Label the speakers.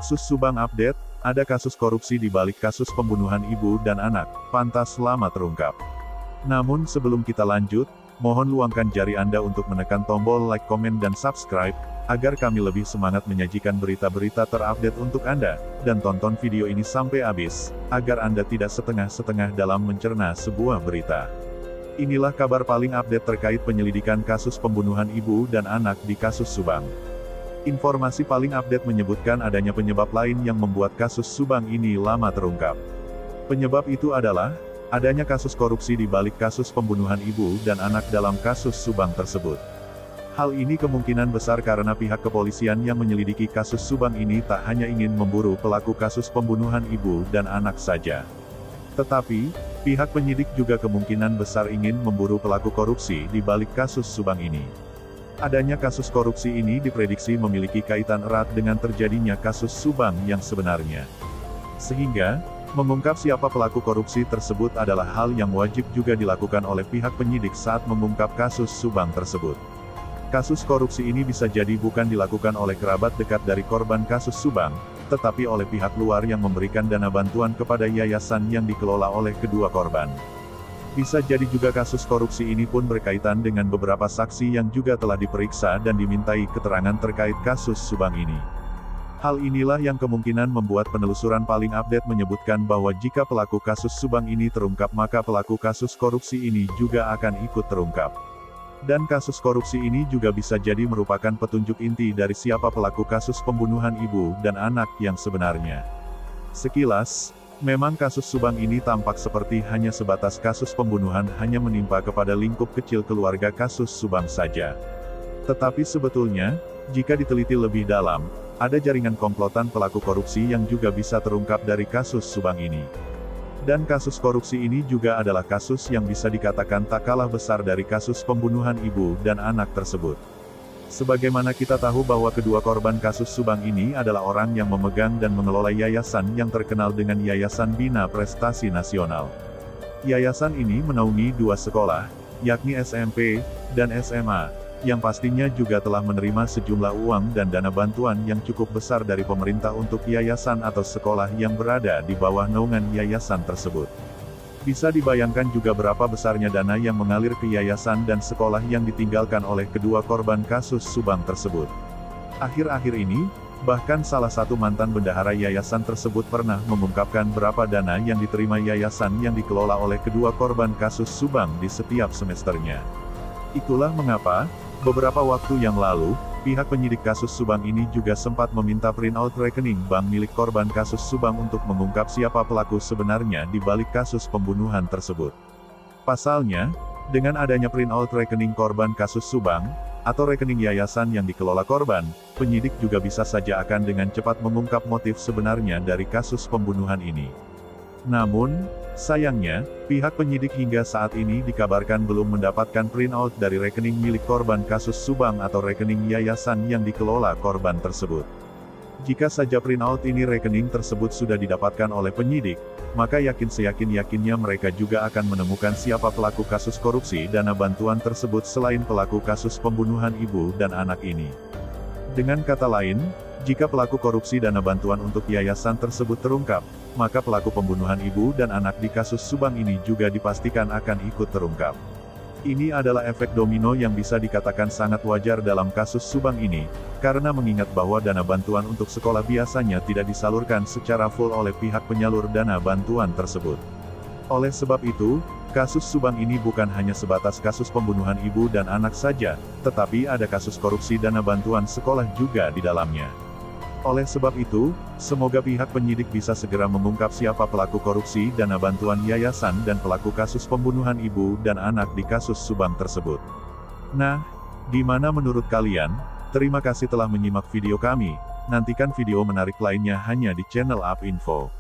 Speaker 1: Kasus Subang update, ada kasus korupsi di balik kasus pembunuhan ibu dan anak, pantas lama terungkap. Namun sebelum kita lanjut, mohon luangkan jari Anda untuk menekan tombol like, komen, dan subscribe, agar kami lebih semangat menyajikan berita-berita terupdate untuk Anda, dan tonton video ini sampai habis, agar Anda tidak setengah-setengah dalam mencerna sebuah berita. Inilah kabar paling update terkait penyelidikan kasus pembunuhan ibu dan anak di kasus Subang. Informasi paling update menyebutkan adanya penyebab lain yang membuat kasus Subang ini lama terungkap. Penyebab itu adalah adanya kasus korupsi di balik kasus pembunuhan ibu dan anak dalam kasus Subang tersebut. Hal ini kemungkinan besar karena pihak kepolisian yang menyelidiki kasus Subang ini tak hanya ingin memburu pelaku kasus pembunuhan ibu dan anak saja. Tetapi, pihak penyidik juga kemungkinan besar ingin memburu pelaku korupsi di balik kasus Subang ini. Adanya kasus korupsi ini diprediksi memiliki kaitan erat dengan terjadinya kasus Subang yang sebenarnya. Sehingga, mengungkap siapa pelaku korupsi tersebut adalah hal yang wajib juga dilakukan oleh pihak penyidik saat mengungkap kasus Subang tersebut. Kasus korupsi ini bisa jadi bukan dilakukan oleh kerabat dekat dari korban kasus Subang, tetapi oleh pihak luar yang memberikan dana bantuan kepada yayasan yang dikelola oleh kedua korban. Bisa jadi juga kasus korupsi ini pun berkaitan dengan beberapa saksi yang juga telah diperiksa dan dimintai keterangan terkait kasus Subang ini. Hal inilah yang kemungkinan membuat penelusuran paling update menyebutkan bahwa jika pelaku kasus Subang ini terungkap maka pelaku kasus korupsi ini juga akan ikut terungkap. Dan kasus korupsi ini juga bisa jadi merupakan petunjuk inti dari siapa pelaku kasus pembunuhan ibu dan anak yang sebenarnya. Sekilas, memang kasus Subang ini tampak seperti hanya sebatas kasus pembunuhan hanya menimpa kepada lingkup kecil keluarga kasus Subang saja. Tetapi sebetulnya, jika diteliti lebih dalam, ada jaringan komplotan pelaku korupsi yang juga bisa terungkap dari kasus Subang ini. Dan kasus korupsi ini juga adalah kasus yang bisa dikatakan tak kalah besar dari kasus pembunuhan ibu dan anak tersebut. Sebagaimana kita tahu bahwa kedua korban kasus Subang ini adalah orang yang memegang dan mengelola yayasan yang terkenal dengan Yayasan Bina Prestasi Nasional. Yayasan ini menaungi dua sekolah, yakni SMP dan SMA, yang pastinya juga telah menerima sejumlah uang dan dana bantuan yang cukup besar dari pemerintah untuk yayasan atau sekolah yang berada di bawah naungan yayasan tersebut. Bisa dibayangkan juga berapa besarnya dana yang mengalir ke yayasan dan sekolah yang ditinggalkan oleh kedua korban kasus Subang tersebut. Akhir-akhir ini, bahkan salah satu mantan bendahara yayasan tersebut pernah mengungkapkan berapa dana yang diterima yayasan yang dikelola oleh kedua korban kasus Subang di setiap semesternya. Itulah mengapa, beberapa waktu yang lalu, pihak penyidik kasus Subang ini juga sempat meminta printout rekening bank milik korban kasus Subang untuk mengungkap siapa pelaku sebenarnya di balik kasus pembunuhan tersebut. Pasalnya, dengan adanya printout rekening korban kasus Subang, atau rekening yayasan yang dikelola korban, penyidik juga bisa saja akan dengan cepat mengungkap motif sebenarnya dari kasus pembunuhan ini. Namun, sayangnya, pihak penyidik hingga saat ini dikabarkan belum mendapatkan printout dari rekening milik korban kasus Subang atau rekening yayasan yang dikelola korban tersebut. Jika saja printout ini rekening tersebut sudah didapatkan oleh penyidik, maka seyakin-yakinnya mereka juga akan menemukan siapa pelaku kasus korupsi dana bantuan tersebut selain pelaku kasus pembunuhan ibu dan anak ini. Dengan kata lain, jika pelaku korupsi dana bantuan untuk yayasan tersebut terungkap, maka pelaku pembunuhan ibu dan anak di kasus Subang ini juga dipastikan akan ikut terungkap. Ini adalah efek domino yang bisa dikatakan sangat wajar dalam kasus Subang ini, karena mengingat bahwa dana bantuan untuk sekolah biasanya tidak disalurkan secara full oleh pihak penyalur dana bantuan tersebut. Oleh sebab itu, kasus Subang ini bukan hanya sebatas kasus pembunuhan ibu dan anak saja, tetapi ada kasus korupsi dana bantuan sekolah juga di dalamnya. Oleh sebab itu, semoga pihak penyidik bisa segera mengungkap siapa pelaku korupsi dana bantuan yayasan dan pelaku kasus pembunuhan ibu dan anak di kasus Subang tersebut. Nah, gimana menurut kalian? Terima kasih telah menyimak video kami, nantikan video menarik lainnya hanya di channel UP Info.